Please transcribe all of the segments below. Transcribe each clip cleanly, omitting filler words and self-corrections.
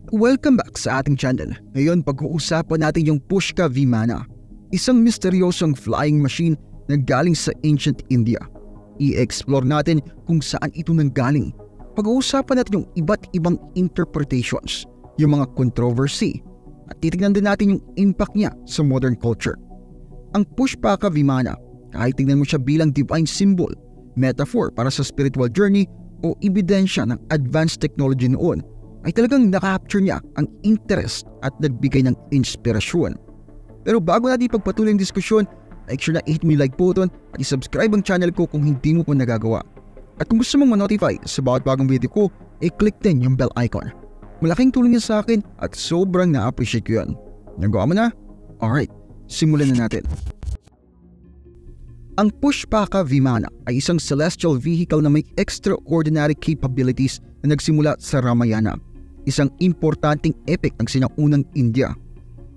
Welcome back sa ating channel. Ngayon pag-uusapan natin yung Pushka Vimana, isang misteryosong flying machine na galing sa ancient India. I-explore natin kung saan ito nanggaling. Pag-uusapan natin yung iba't ibang interpretations, yung mga controversy, at titignan din natin yung impact niya sa modern culture. Ang Pushpaka Vimana, kahit tingnan mo siya bilang divine symbol, metaphor para sa spiritual journey o ebidensya ng advanced technology noon, ay talagang nakapture niya ang interest at nagbigay ng inspirasyon. Pero bago natin ipagpatuloy ang diskusyon, make sure na i-hit mo yung like button at i-subscribe ang channel ko kung hindi mo pa nagagawa. At kung gusto mong ma-notify sa bawat bagong video ko, i-click din yung bell icon. Malaking tulong yan sa akin at sobrang na-appreciate ko yan. Nagawa mo na? Alright, simulan na natin. Ang Pushpaka Vimana ay isang celestial vehicle na may extraordinary capabilities na nagsimula sa Ramayana, isang importanteng epic ng sinaunang India.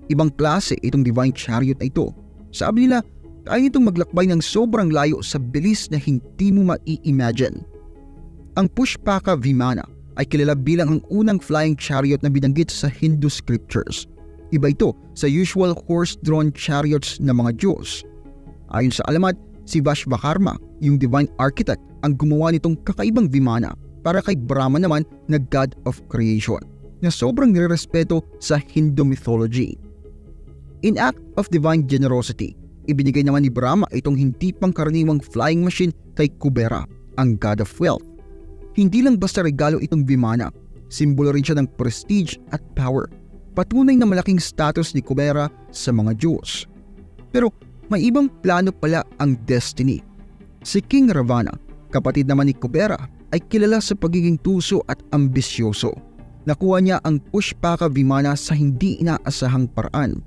Ibang klase itong divine chariot na ito. Sabi nila, kaya itong maglakbay ng sobrang layo sa bilis na hindi mo mai-imagine. Ang Pushpaka Vimana ay kilala bilang ang unang flying chariot na binanggit sa Hindu scriptures. Iba ito sa usual horse-drawn chariots ng mga Diyos. Ayon sa alamat, si Vishvakarma, yung divine architect, ang gumawa nitong kakaibang Vimana para kay Brahma naman na god of creation na sobrang nirerespeto sa Hindu mythology. In act of divine generosity, ibinigay naman ni Brahma itong hindi pangkaraniwang flying machine kay Kubera, ang god of wealth. Hindi lang basta regalo itong Vimana, simbolo rin siya ng prestige at power, patunay na malaking status ni Kubera sa mga Diyos. Pero may ibang plano pala ang destiny. Si King Ravana, kapatid naman ni Kubera, ay kilala sa pagiging tuso at ambisyoso. Nakuha niya ang Pushpaka Vimana sa hindi inaasahang paraan.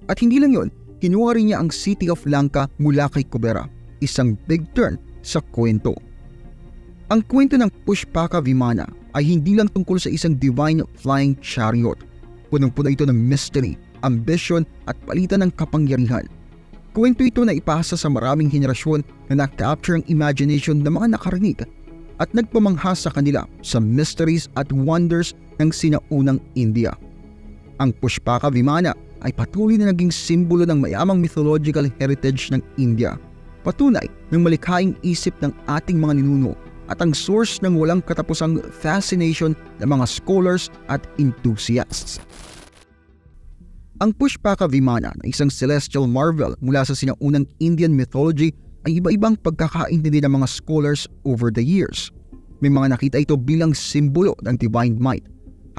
At hindi lang yon, kinuha rin niya ang City of Lanka mula kay Kubera, isang big turn sa kwento. Ang kwento ng Pushpaka Vimana ay hindi lang tungkol sa isang divine flying chariot. Punong-puno ito ng mystery, ambition at palitan ng kapangyarihan. Kwento ito na ipasa sa maraming henerasyon na na-capture ang imagination ng mga nakarinig at nagpamangha sa kanila sa mysteries at wonders ng sinaunang India. Ang Pushpaka Vimana ay patuloy na naging simbolo ng mayamang mythological heritage ng India, patunay ng malikhaing isip ng ating mga ninuno at ang source ng walang katapusang fascination ng mga scholars at enthusiasts. Ang Pushpaka Vimana na isang celestial marvel mula sa sinaunang Indian mythology ay iba-ibang pagkakaintindi ng mga scholars over the years. May mga nakita ito bilang simbolo ng divine might,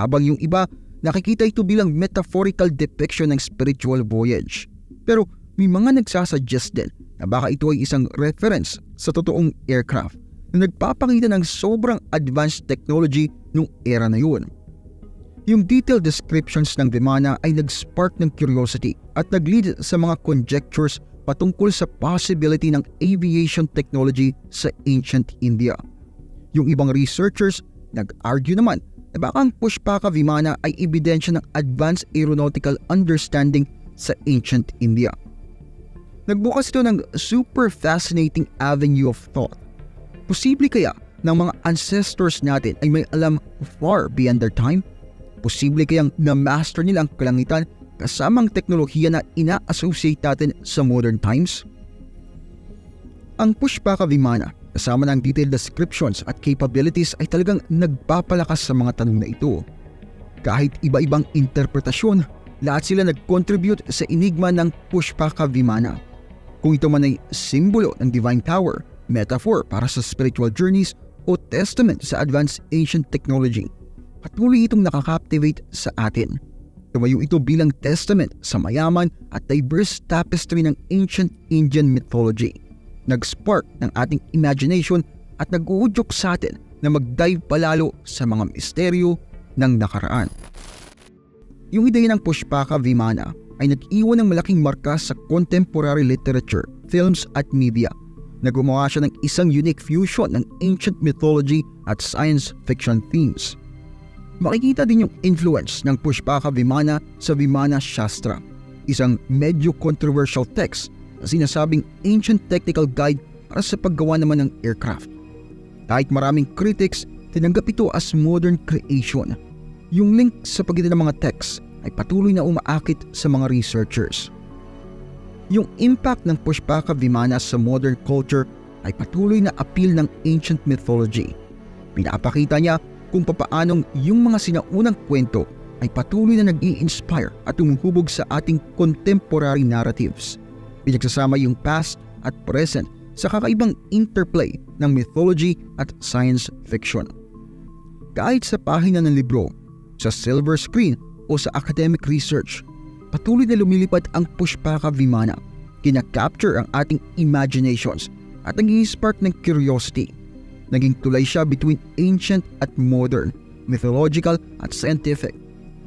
habang yung iba nakikita ito bilang metaphorical depiction ng spiritual voyage. Pero may mga nagsasuggest din na baka ito ay isang reference sa totoong aircraft na nagpapakita ng sobrang advanced technology nung era na yun. Yung detailed descriptions ng Vimana ay nag-spark ng curiosity at nag-lead sa mga conjectures patungkol sa possibility ng aviation technology sa ancient India. Yung ibang researchers nag-argue naman na baka ang Pushpaka Vimana ay ebidensya ng advanced aeronautical understanding sa ancient India. Nagbukas ito ng super fascinating avenue of thought. Posible kaya ng mga ancestors natin ay may alam far beyond their time? Posible kayang na-master nila ang kalangitan kasamang teknolohiya na ina-associate natin sa modern times? Ang Pushpaka Vimana, kasama ng detailed descriptions at capabilities ay talagang nagpapalakas sa mga tanong na ito. Kahit iba-ibang interpretasyon, lahat sila nag-contribute sa enigma ng Pushpaka Vimana. Kung ito man ay simbolo ng divine power, metaphor para sa spiritual journeys o testament sa advanced ancient technology, patuloy itong nakakaptivate sa atin. Tumayo ito bilang testament sa mayaman at diverse tapestry ng ancient Indian mythology. Nag-spark ng ating imagination at nag-uudyok sa atin na mag-dive palalo sa mga misteryo ng nakaraan. Yung ideya ng Pushpaka Vimana ay nag-iwan ng malaking marka sa contemporary literature, films at media. Gumawa siya ng isang unique fusion ng ancient mythology at science fiction themes. Makikita din yung influence ng Pushpaka Vimana sa Vimana Shastra, isang medyo controversial text na sinasabing ancient technical guide para sa paggawa naman ng aircraft. Kahit maraming critics, tinanggap ito as modern creation. Yung link sa pagitan ng mga text ay patuloy na umaakit sa mga researchers. Yung impact ng Pushpaka Vimana sa modern culture ay patuloy na appeal ng ancient mythology. Pinapakita niya kung papaanong yung mga sinaunang kwento ay patuloy na nag-i-inspire at umuhubog sa ating contemporary narratives. Pinagsasama yung past at present sa kakaibang interplay ng mythology at science fiction. Kahit sa pahina ng libro, sa silver screen o sa academic research, patuloy na lumilipad ang Pushpaka Vimana. Kina-capture ang ating imaginations at nag-i-spark ng curiosity. Naging tulay siya between ancient at modern, mythological at scientific.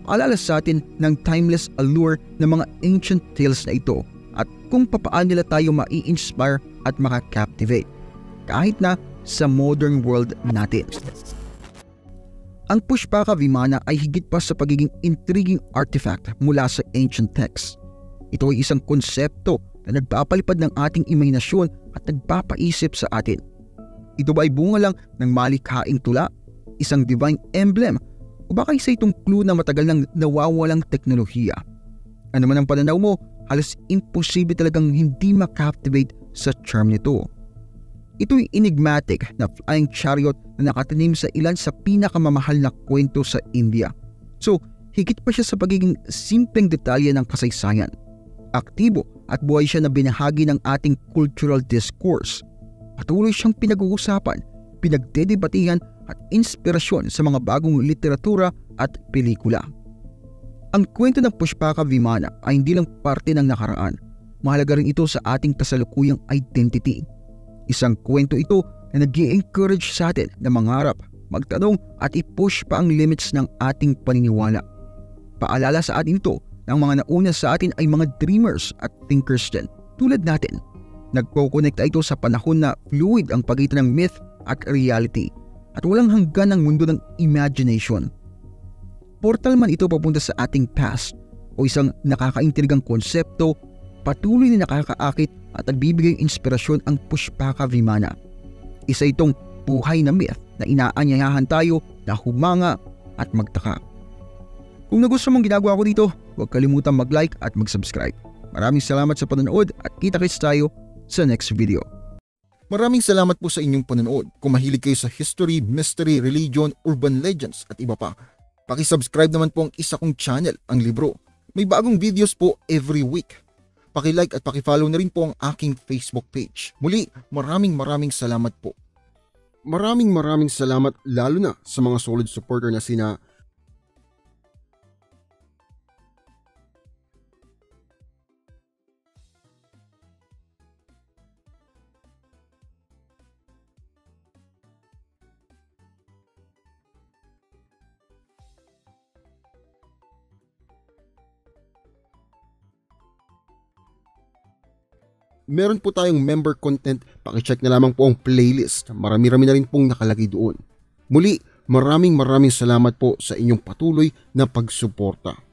Paalala sa atin ng timeless allure ng mga ancient tales na ito at kung papaano nila tayo mai-inspire at maka-captivate kahit na sa modern world natin. Ang Pushpaka Vimana ay higit pa sa pagiging intriguing artifact mula sa ancient texts. Ito ay isang konsepto na nagpapalipad ng ating imahinasyon at nagpapaisip sa atin. Ito ba ay bunga lang ng malikhaing tula, isang divine emblem, o baka isa itong clue na matagal nang nawawalang teknolohiya? Ano man ang pananaw mo, halos imposible talagang hindi makaptivate sa charm nito. Ito'y enigmatic na flying chariot na nakatanim sa ilan sa pinakamamahal na kwento sa India. So, higit pa siya sa pagiging simpleng detalye ng kasaysayan. Aktibo at buhay siya na binahagi ng ating cultural discourse. Patuloy siyang pinag-uusapan, pinagdedebatihan at inspirasyon sa mga bagong literatura at pelikula. Ang kwento ng Pushpaka Vimana ay hindi lang parte ng nakaraan. Mahalaga rin ito sa ating kasalukuyang identity. Isang kwento ito na nag-i-encourage sa atin na mangarap, magtanong at i-push pa ang limits ng ating paniniwala. Paalala sa atin ito na ang mga nauna sa atin ay mga dreamers at thinkers din, tulad natin. Nagko-connecta ito sa panahon na fluid ang pagitan ng myth at reality at walang hanggan ang mundo ng imagination. Portal man ito papunta sa ating past o isang nakakaintrigang konsepto, patuloy na nakakaakit at nagbibigay inspirasyon ang Pushpaka Vimana. Isa itong buhay na myth na inaanyayahan tayo na humanga at magtaka. Kung nagustuhan mong ginagawa ko dito, huwag kalimutan mag-like at mag-subscribe. Maraming salamat sa panonood at kita-kits tayo sa next video. Maraming salamat po sa inyong panonood. Kung mahilig kayo sa history, mystery, religion, urban legends at iba pa, paki-subscribe naman po ang isa kong channel, ang Libro. May bagong videos po every week. Paki-like at paki-follow na rin po ang aking Facebook page. Muli, maraming salamat po. Maraming salamat lalo na sa mga solid supporter na sina meron po tayong member content, pakicheck na lamang po ang playlist. Marami-rami na rin pong nakalagay doon. Muli, maraming salamat po sa inyong patuloy na pagsuporta.